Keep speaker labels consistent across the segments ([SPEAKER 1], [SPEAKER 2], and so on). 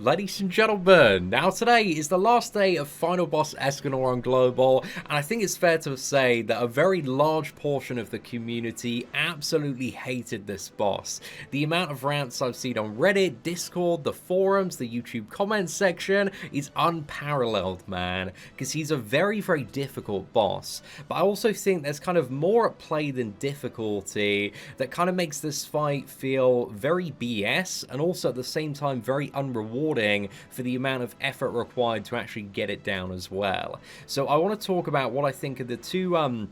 [SPEAKER 1] Ladies and gentlemen, now today is the last day of Final Boss Escanor on Global, and I think it's fair to say that a very large portion of the community absolutely hated this boss. The amount of rants I've seen on Reddit, Discord, the forums, the YouTube comments section is unparalleled, man, because he's a very, very difficult boss. But I also think there's kind of more at play than difficulty that kind of makes this fight feel very BS, and also at the same time very unrewarding for the amount of effort required to actually get it down as well. So I want to talk about what I think are the two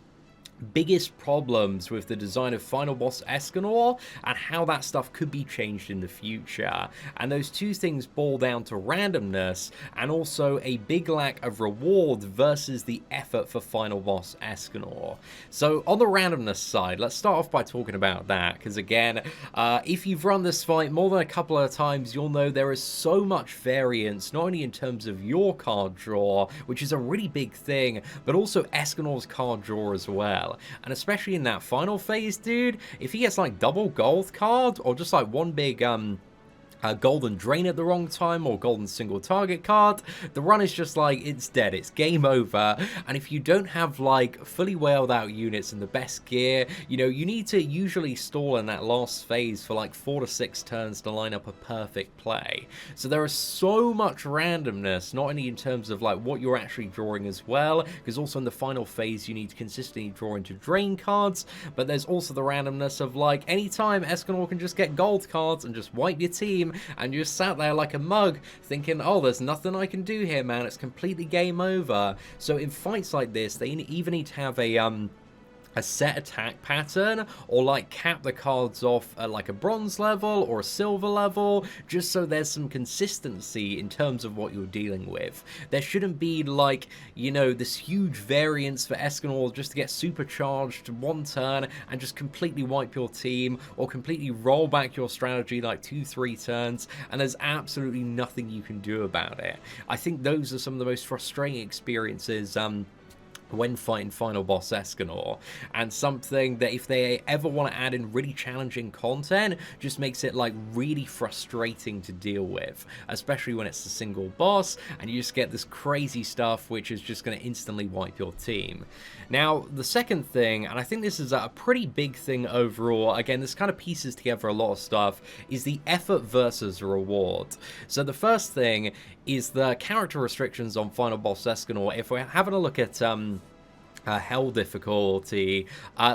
[SPEAKER 1] biggest problems with the design of Final Boss Escanor and how that stuff could be changed in the future. And those two things boil down to randomness and also a big lack of reward versus the effort for Final Boss Escanor. So on the randomness side, let's start off by talking about that, because again, if you've run this fight more than a couple of times, you'll know there is so much variance, not only in terms of your card draw, which is a really big thing, but also Escanor's card draw as well. And especially in that final phase, dude, if he gets like double gold card or just like one big golden drain at the wrong time or golden single target card, the run is just like, it's dead, it's game over. And if you don't have like fully whaled out units in the best gear, you know, you need to usually stall in that last phase for like 4 to 6 turns to line up a perfect play. So there is so much randomness, not only in terms of like what you're actually drawing as well, because also in the final phase you need to consistently draw into drain cards, but there's also the randomness of like anytime Escanor can just get gold cards and just wipe your team, and you just sat there like a mug thinking, oh, there's nothing I can do here, man, it's completely game over. So in fights like this, they even need to have a set attack pattern, or like cap the cards off at like a bronze level or a silver level, just so there's some consistency in terms of what you're dealing with. There shouldn't be like, you know, this huge variance for Escanor just to get supercharged one turn and just completely wipe your team, or completely roll back your strategy like 2-3 turns and there's absolutely nothing you can do about it. I think those are some of the most frustrating experiences when fighting Final Boss Escanor, and something that if they ever want to add in really challenging content, just makes it like really frustrating to deal with, especially when it's a single boss and you just get this crazy stuff which is just going to instantly wipe your team. Now the second thing, and I think this is a pretty big thing overall, again this kind of pieces together a lot of stuff, is the effort versus reward. So the first thing is the character restrictions on Final Boss Escanor. If we're having a look at hell difficulty,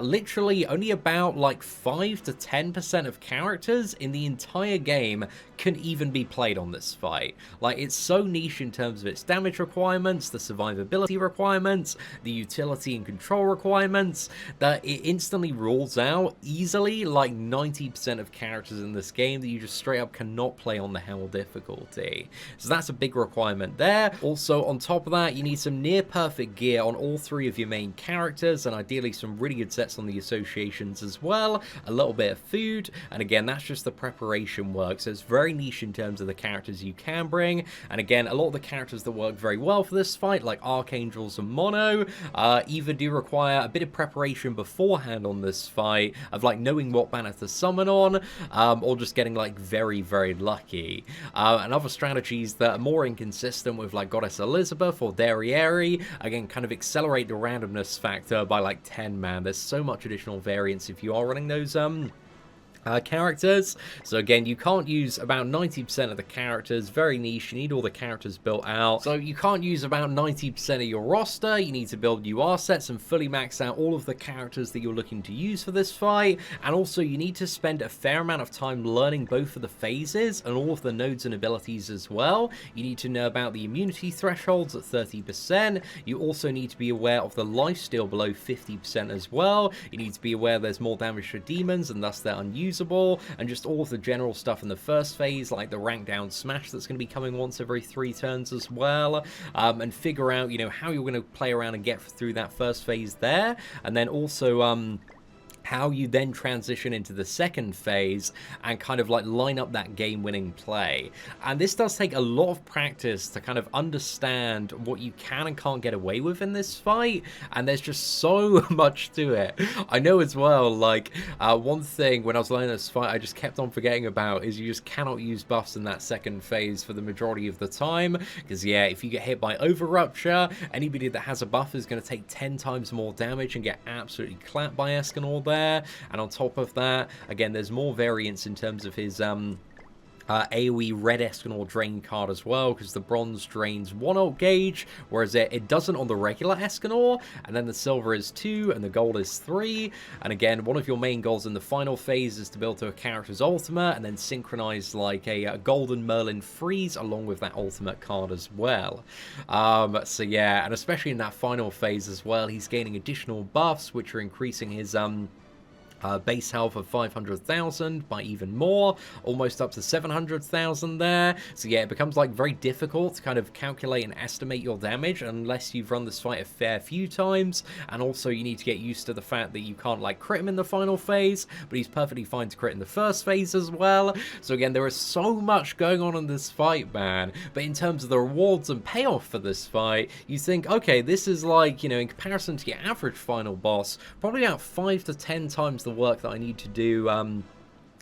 [SPEAKER 1] literally only about like 5 to 10% of characters in the entire game can even be played on this fight. Like, it's so niche in terms of its damage requirements, the survivability requirements, the utility and control requirements, that it instantly rules out easily like 90% of characters in this game that you just straight up cannot play on the hell difficulty. So that's a big requirement there. Also, on top of that, you need some near perfect gear on all 3 of your main characters, and ideally some really good sets on the associations as well, a little bit of food, and again that's just the preparation work, so it's very niche in terms of the characters you can bring. And again, a lot of the characters that work very well for this fight, like Archangels and Mono, either do require a bit of preparation beforehand on this fight, of like knowing what banner to summon on, or just getting like very, very lucky. And other strategies that are more inconsistent with like Goddess Elizabeth or Derriere, again kind of accelerate the randomness factor by like 10, man. There's so much additional variance if you are running those characters. So again, you can't use about 90% of the characters, very niche, you need all the characters built out. So you can't use about 90% of your roster, you need to build UR sets and fully max out all of the characters that you're looking to use for this fight, and also you need to spend a fair amount of time learning both of the phases and all of the nodes and abilities as well. You need to know about the immunity thresholds at 30%, you also need to be aware of the lifesteal below 50% as well, you need to be aware there's more damage for demons and thus they're unusable, and just all of the general stuff in the first phase, like the rank down smash that's going to be coming once every 3 turns as well, and figure out, you know, how you're going to play around and get through that first phase there. And then also how you then transition into the second phase and kind of like line up that game-winning play. And this does take a lot of practice to kind of understand what you can and can't get away with in this fight, and there's just so much to it. I know as well, like, one thing when I was learning this fight I just kept on forgetting about is you just cannot use buffs in that second phase for the majority of the time, because yeah, if you get hit by Over Rupture, anybody that has a buff is going to take 10 times more damage and get absolutely clapped by Escanor there. And on top of that, again, there's more variance in terms of his AoE red Escanor drain card as well, because the bronze drains 1 ult gauge, whereas it doesn't on the regular Escanor, and then the silver is 2 and the gold is 3. And again, one of your main goals in the final phase is to build to a character's ultimate and then synchronize like a golden Merlin freeze along with that ultimate card as well. So yeah, and especially in that final phase as well, he's gaining additional buffs which are increasing his base health of 500,000 by even more, almost up to 700,000 there. So yeah, it becomes like very difficult to kind of calculate and estimate your damage unless you've run this fight a fair few times, and also you need to get used to the fact that you can't like crit him in the final phase, but he's perfectly fine to crit in the first phase as well. So again, there is so much going on in this fight, man, but in terms of the rewards and payoff for this fight, you think, okay, this is like, you know, in comparison to your average final boss, probably about 5 to 10 times the work that I need to do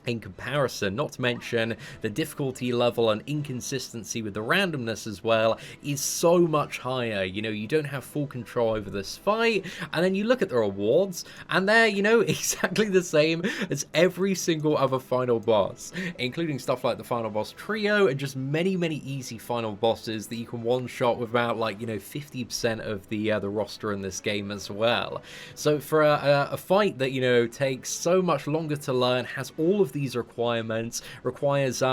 [SPEAKER 1] in comparison, not to mention the difficulty level and inconsistency with the randomness as well is so much higher. You know, you don't have full control over this fight, and then you look at the rewards and they're, you know, exactly the same as every single other final boss, including stuff like the final boss trio and just many easy final bosses that you can one-shot with about, like, you know, 50% of the roster in this game as well. So for a fight that, you know, takes so much longer to learn, has all of these requirements, requires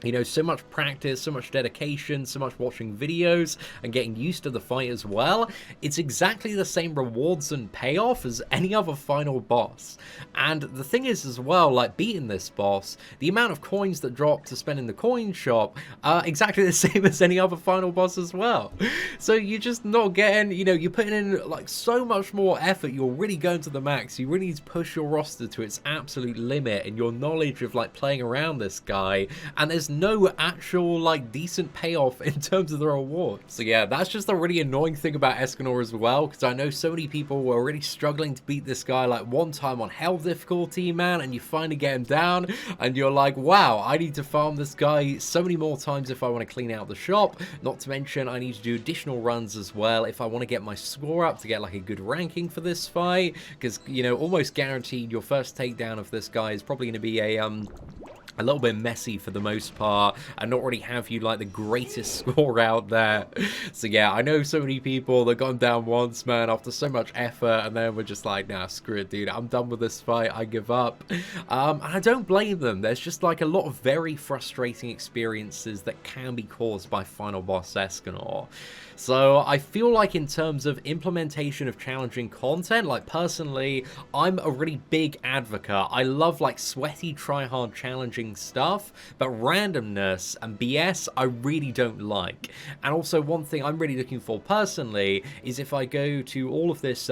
[SPEAKER 1] you know, so much practice, so much dedication, so much watching videos and getting used to the fight as well, it's exactly the same rewards and payoff as any other final boss. And the thing is as well, like, beating this boss, the amount of coins that drop to spend in the coin shop are exactly the same as any other final boss as well. So you're just not getting, you know, you're putting in like so much more effort, you're really going to the max, you really need to push your roster to its absolute limit and your knowledge of like playing around this guy, and there's no actual like decent payoff in terms of the rewards. So yeah, that's just a really annoying thing about Escanor as well, because I know so many people were really struggling to beat this guy like one time on hell difficulty, man, and you finally get him down and you're like, wow, I need to farm this guy so many more times if I want to clean out the shop, not to mention I need to do additional runs as well if I want to get my score up to get like a good ranking for this fight, because, you know, almost guaranteed your first takedown of this guy is probably going to be a little bit messy for the most part and not really have you like the greatest score out there. So yeah, I know so many people that gone down once, man, after so much effort, and then we're just like, nah, screw it, dude, I'm done with this fight, I give up. And I don't blame them. There's just like a lot of very frustrating experiences that can be caused by final boss Escanor. So I feel like in terms of implementation of challenging content, like personally, I'm a really big advocate. I love like sweaty, try-hard, challenging stuff, but randomness and BS I really don't like. And also one thing I'm really looking for personally is if I go to all of this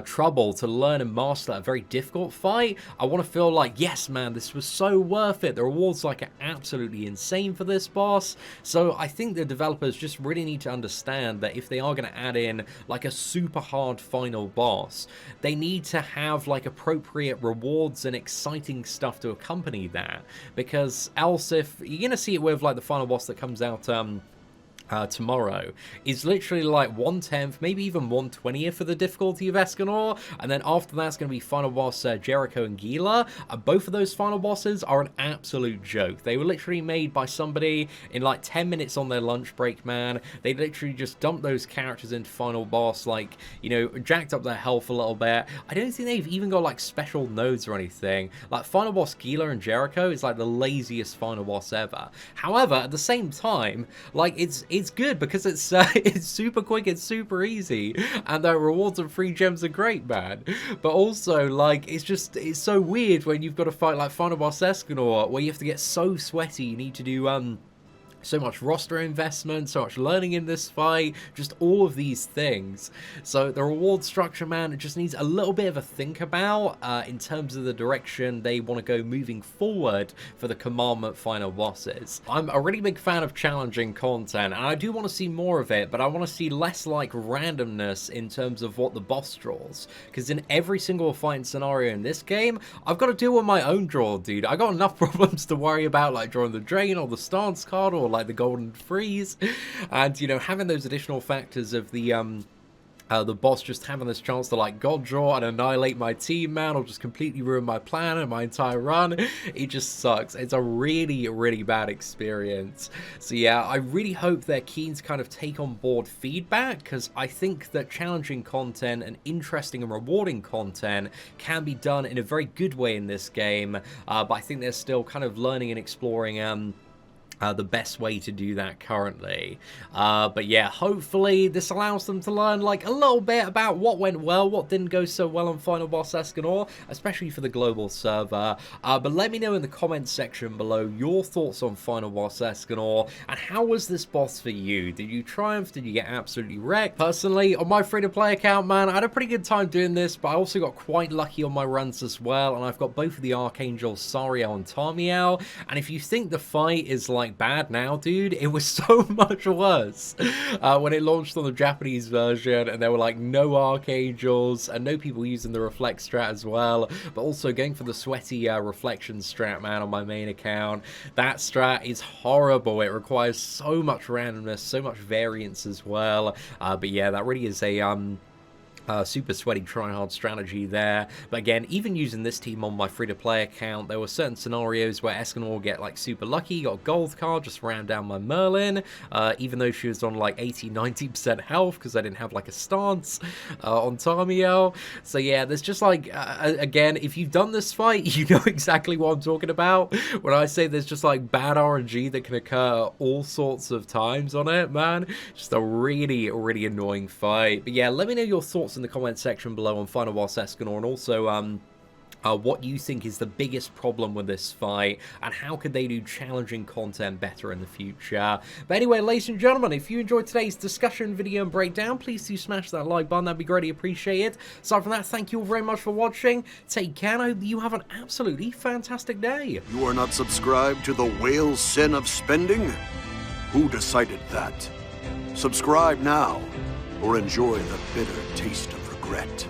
[SPEAKER 1] trouble to learn and master a very difficult fight, I want to feel like, yes, man, this was so worth it. The rewards like are absolutely insane for this boss. So I think the developers just really need to understand that if they are going to add in like a super hard final boss, they need to have like appropriate rewards and exciting stuff to accompany that, because else, if you're going to see it with like the final boss that comes out tomorrow, is literally like 1/10, maybe even 1/20th for the difficulty of Escanor, and then after that's going to be final boss Jericho and Gila. Both of those final bosses are an absolute joke. They were literally made by somebody in like 10 minutes on their lunch break, man. They literally just dumped those characters into final boss, like, you know, jacked up their health a little bit. I don't think they've even got like special nodes or anything. Like final boss Gila and Jericho is like the laziest final boss ever. However, at the same time, like it's good because it's super quick, it's super easy, and the rewards and free gems are great, man. But also, like, it's so weird when you've got to fight like final boss Escanor, where you have to get so sweaty, you need to do so much roster investment, so much learning in this fight, just all of these things. So the reward structure, man, it just needs a little bit of a think about in terms of the direction they want to go moving forward for the Commandment final bosses. I'm a really big fan of challenging content, and I do want to see more of it, but I want to see less like randomness in terms of what the boss draws, because in every single fighting scenario in this game, I've got to deal with my own draw, dude. I got enough problems to worry about, like drawing the Drain or the Stance card or like the Golden Freeze, and you know, having those additional factors of the boss just having this chance to like god draw and annihilate my team, man, or just completely ruin my plan and my entire run. It just sucks. It's a really, really bad experience. So yeah, I really hope they're keen to kind of take on board feedback, because I think that challenging content and interesting and rewarding content can be done in a very good way in this game, but I think they're still kind of learning and exploring the best way to do that currently. But yeah, hopefully this allows them to learn like a little bit about what went well, what didn't go so well on Final Boss Escanor, especially for the global server. But let me know in the comments section below your thoughts on Final Boss Escanor, and how was this boss for you? Did you triumph? Did you get absolutely wrecked? Personally, on my free-to-play account, man, I had a pretty good time doing this, but I also got quite lucky on my runs as well, and I've got both of the Archangels, Sariel and Tamiel, and if you think the fight is like bad now, dude, it was so much worse when it launched on the Japanese version, and there were like no Archangels and no people using the Reflect strat as well, but also going for the sweaty Reflection strat, man, on my main account. That strat is horrible. It requires so much randomness, so much variance as well, but yeah, that really is a super sweaty tryhard strategy there. But again, even using this team on my free-to-play account, there were certain scenarios where Escanor will get like super lucky, got a gold card, just ran down my Merlin, even though she was on like 80-90% health because I didn't have like a stance on Tamiel. So yeah, there's just like, again, if you've done this fight, you know exactly what I'm talking about when I say there's just like bad RNG that can occur all sorts of times on it, man. Just a really, really annoying fight. But yeah, let me know your thoughts in the comment section below on Final Boss Escanor, and also what you think is the biggest problem with this fight, and how could they do challenging content better in the future. But anyway, ladies and gentlemen, if you enjoyed today's discussion, video, and breakdown, please do smash that like button. That'd be greatly appreciated. Aside from that, thank you all very much for watching. Take care, and I hope that you have an absolutely fantastic day.
[SPEAKER 2] You are not subscribed to the whale sin of spending? Who decided that? Subscribe now, or enjoy the bitter taste of regret.